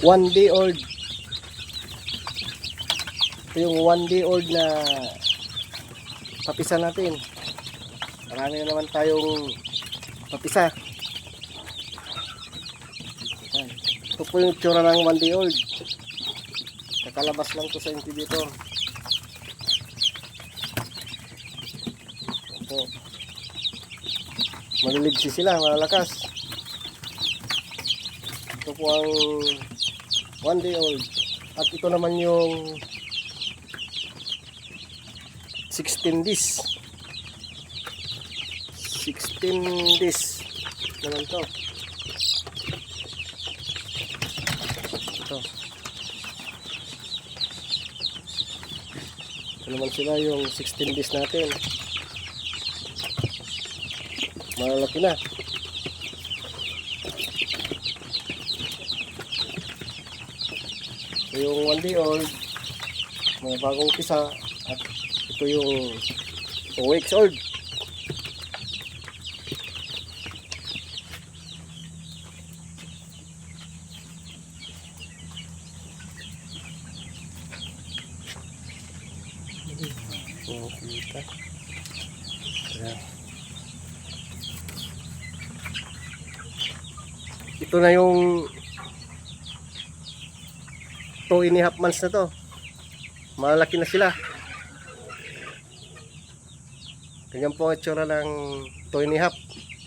1 day old. Ito yung 1 day old na papisa natin. Marami na naman tayong papisa. Ayan. Ito po yung tsura ng 1 day old. Kakalabas lang to sa incubator. Ito. Maliligsi sila, malalakas. Ito po ang 1 day old. At ito naman yung 16 days. 16 days naman to. Ito. Ito naman sila yung 16 days natin. Malalaki na. Ito yung 1 day old, mga bagong pisa, at ito yung 2 weeks old. Kita. Ayan. Ito na yung 2.5 months na to. Malaki na sila. Ganyan po ang itsura ng 2.5.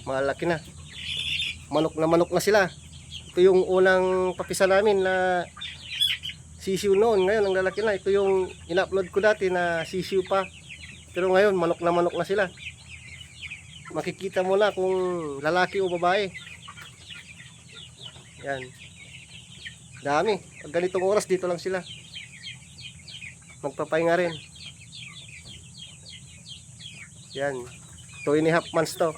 Malaki na. Manok na sila. Ito yung unang papisa namin na sisiw noon. Ngayon ang lalaki na. Ito yung in-upload ko dati na sisiw pa. Pero ngayon manok na sila. Makikita mo na kung lalaki o babae. Yan. Dami. Pag ganitong oras dito lang sila. Magpapahinga rin. Yan. 2.5 months to.